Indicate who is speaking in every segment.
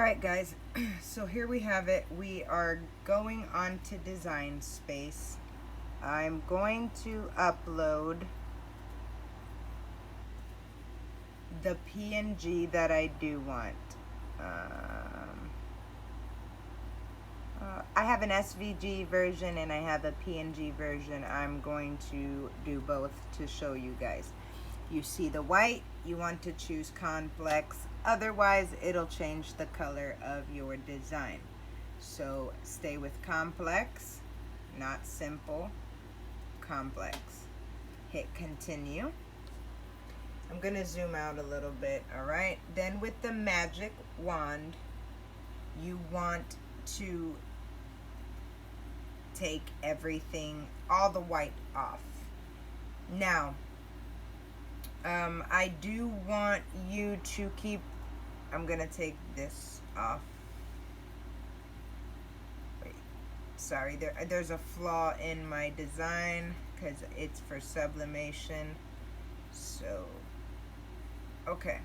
Speaker 1: Alright guys, so here we have it. We are going on to Design Space. I'm going to upload the PNG that I do want. I have an SVG version and I have a PNG version. I'm going to do both to show you guys. You see the white, you want to choose complex, otherwise it'll change the color of your design. So stay with complex, not simple, complex. Hit continue. I'm gonna zoom out a little bit, alright? Then with the magic wand, you want to take everything, all the white off. Now, I do want you to keep, I'm gonna take this off. Wait, sorry, there's a flaw in my design because it's for sublimation. So, okay.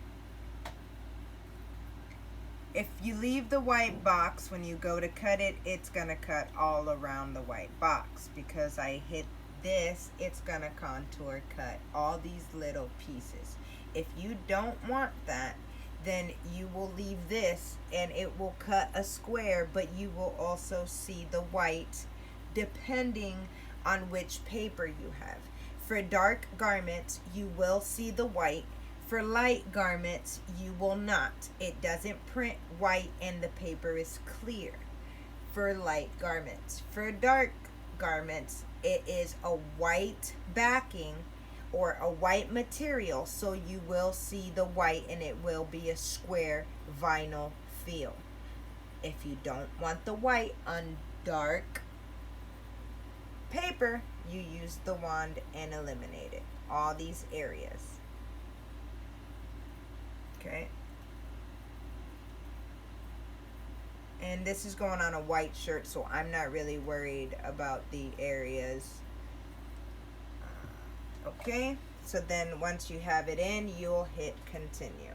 Speaker 1: If you leave the white box, when you go to cut it, it's gonna cut all around the white box. Because I hit this, it's gonna contour cut all these little pieces. If you don't want that, then you will leave this and it will cut a square, but you will also see the white depending on which paper you have. For dark garments, you will see the white. For light garments, you will not. It doesn't print white and the paper is clear for light garments. For dark garments, it is a white backing or a white material, so you will see the white and it will be a square vinyl feel. If you don't want the white on dark paper, you use the wand and eliminate it. All these areas. Okay. And this is going on a white shirt, so I'm not really worried about the areas. Okay, so then once you have it in, you'll hit continue.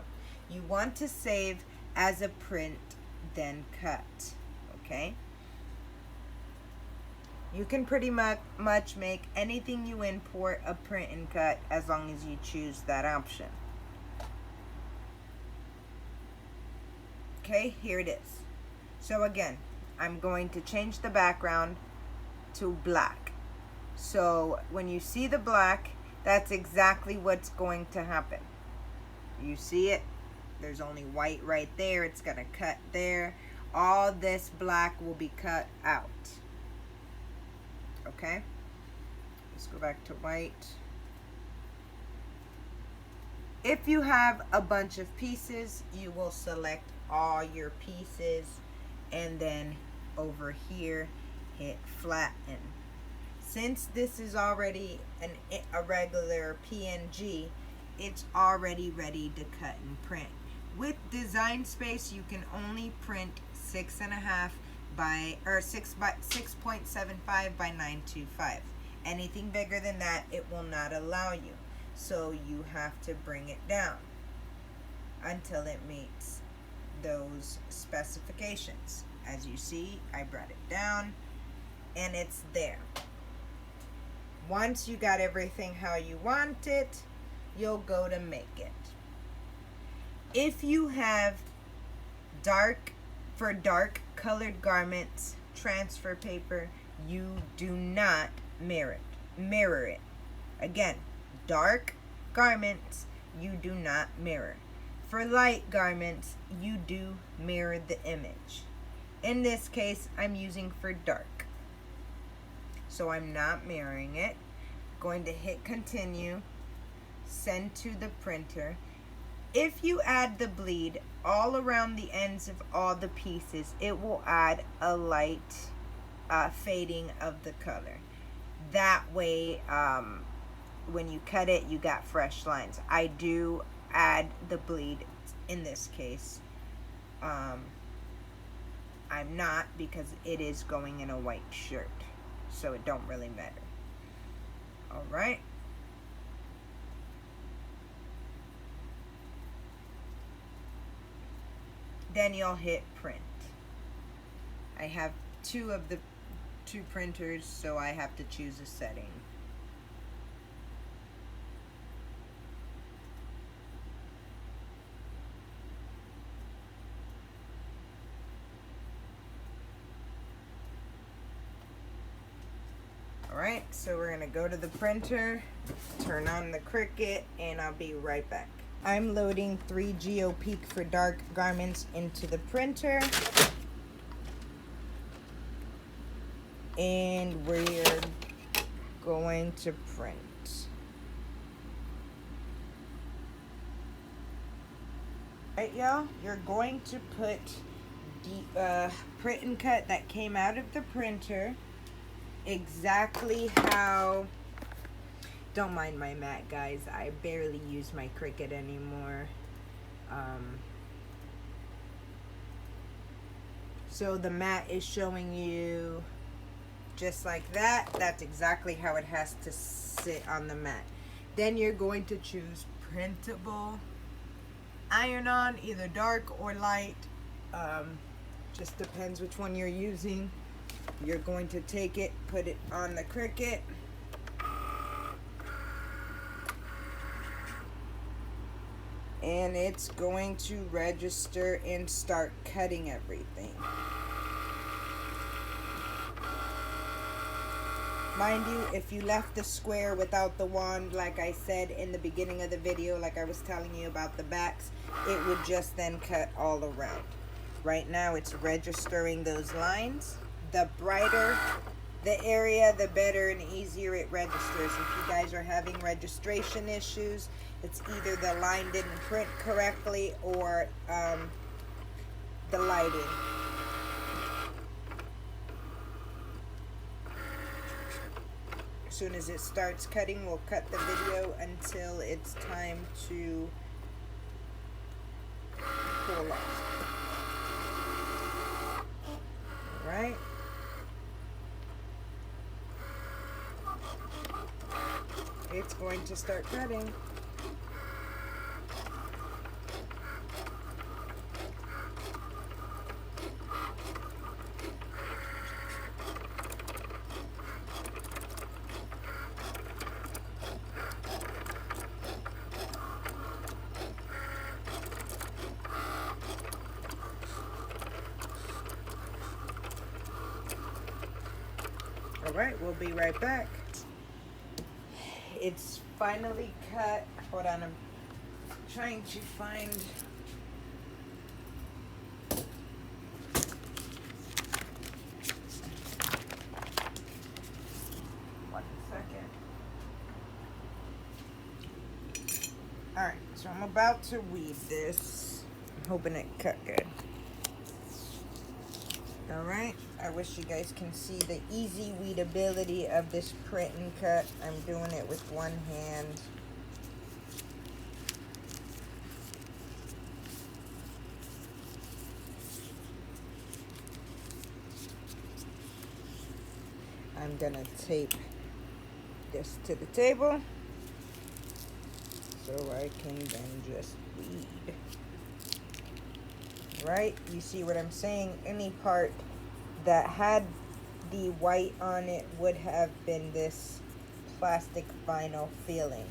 Speaker 1: You want to save as a print, then cut. Okay. You can pretty much make anything you import a print and cut as long as you choose that option. Okay, here it is. So again, I'm going to change the background to black. So when you see the black, that's exactly what's going to happen. You see it? There's only white right there. It's going to cut there. All this black will be cut out. Okay? Let's go back to white. If you have a bunch of pieces, you will select all your pieces and then over here hit flatten. Since this is already a regular PNG, it's already ready to cut and print. With Design Space, you can only print 6.5 by 6.75 by 925. Anything bigger than that, it will not allow you. So you have to bring it down until it meets those specifications. As you see, I brought it down and it's there. Once you got everything how you want it, you'll go to make it. If you have dark colored garments transfer paper, you do not mirror it. Again, dark garments, you do not mirror. For light garments, you do mirror the image. In this case, I'm using for dark. So I'm not mirroring it. Going to hit continue, send to the printer. If you add the bleed all around the ends of all the pieces, it will add a light fading of the color. That way, when you cut it, you got fresh lines. I do add the bleed in this case. I'm not, because it is going in a white shirt, so it don't really matter. All right. then you'll hit print. I have two printers, so I have to choose a setting. Alright, so we're gonna go to the printer, turn on the Cricut, and I'll be right back. I'm loading 3G opeque for dark garments into the printer. And we're going to print. Alright, y'all, you're going to put the print and cut that came out of the printer exactly how, don't mind my mat, guys, I barely use my Cricut anymore. So the mat is showing you just like that. That's exactly how it has to sit on the mat. Then you're going to choose printable iron-on, either dark or light, just depends which one you're using. You're going to take it, put it on the Cricut, and it's going to register and start cutting everything. Mind you, if you left the square without the wand, like I said in the beginning of the video, like I was telling you about the backs, it would just then cut all around. Right now it's registering those lines. The brighter the area, the better and easier it registers. If you guys are having registration issues, it's either the line didn't print correctly or the lighting. As soon as it starts cutting, we'll cut the video until it's time to pull off. Alright. It's going to start cutting. Alright, we'll be right back. It's finally cut. Hold on, I'm trying to find... One second. Alright, so I'm about to weed this. I'm hoping it cut good. Alright, I wish you guys can see the easy weedability of this print and cut. I'm doing it with one hand. I'm gonna tape this to the table so I can then just weed. Right, you see what I'm saying? Any part that had the white on it would have been this plastic vinyl feeling.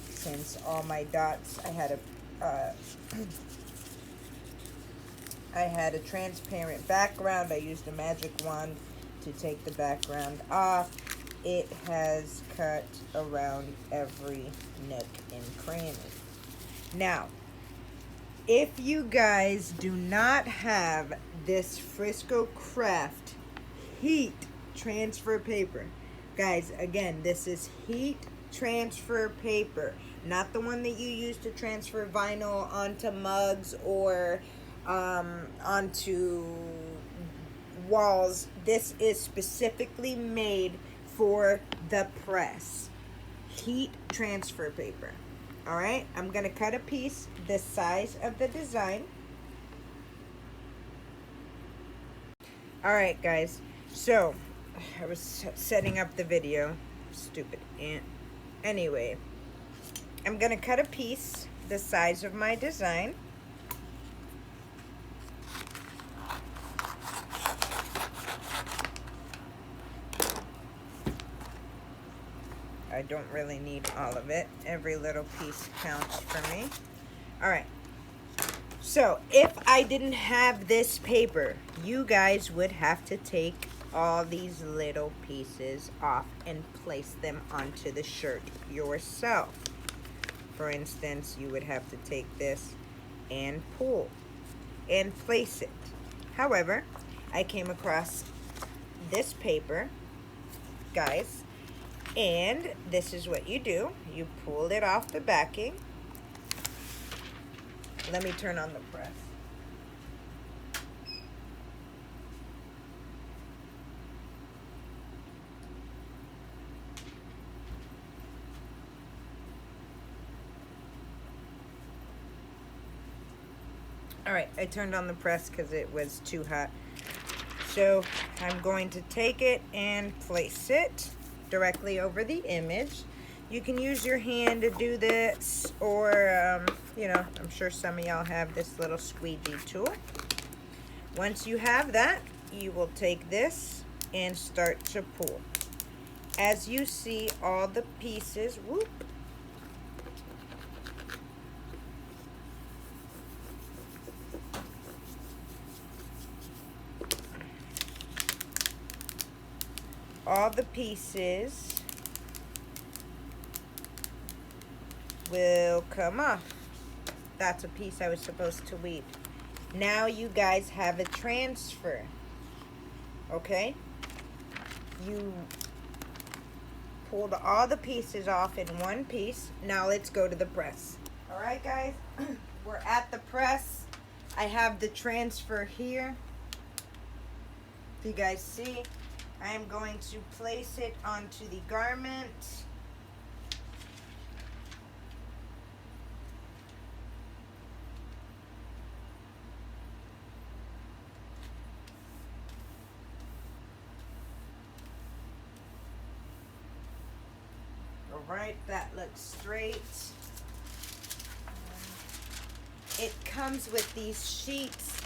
Speaker 1: Since all my dots, I had a transparent background. I used a magic wand to take the background off. It has cut around every nook and cranny. Now, if you guys do not have this Frisco Craft heat transfer paper, guys, again, this is heat transfer paper, not the one that you use to transfer vinyl onto mugs or onto walls. This is specifically made for the press. Heat transfer paper. Alright, I'm going to cut a piece the size of the design. Alright, guys, so I was setting up the video. Stupid ant. Anyway, I'm going to cut a piece the size of my design. I don't really need all of it. Every little piece counts for me. All right. So if I didn't have this paper, you guys would have to take all these little pieces off and place them onto the shirt yourself. For instance, you would have to take this and pull and place it. However, I came across this paper, guys, and this is what you do. You pull it off the backing. Let me turn on the press. All right, I turned on the press because it was too hot. So I'm going to take it and place it directly over the image. You can use your hand to do this, or, you know, I'm sure some of y'all have this little squeegee tool. Once you have that, you will take this and start to pull. As you see, all the pieces, whoop, all the pieces will come off. That's a piece I was supposed to weave. Now you guys have a transfer. Okay? You pulled all the pieces off in one piece. Now let's go to the press. Alright guys, we're at the press. I have the transfer here. If you guys see, I am going to place it onto the garment. Alright, that looks straight. It comes with these sheets.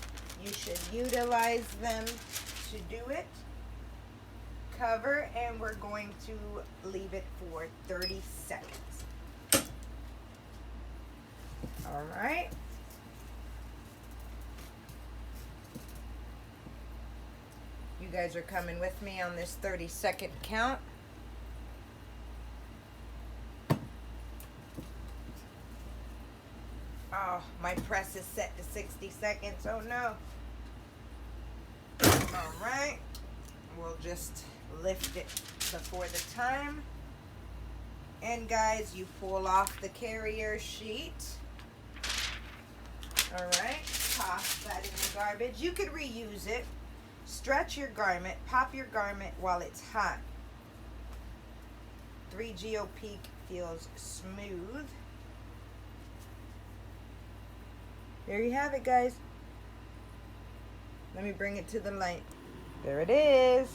Speaker 1: You should utilize them to do it. Cover, and we're going to leave it for 30 seconds. Alright. You guys are coming with me on this 30-second count. Oh, my press is set to 60 seconds. Oh no. Alright. We'll just lift it before the time. And guys, you pull off the carrier sheet. Alright. Toss that in the garbage. You could reuse it. Stretch your garment. Pop your garment while it's hot. 3G opeque feels smooth. There you have it, guys. Let me bring it to the light. There it is.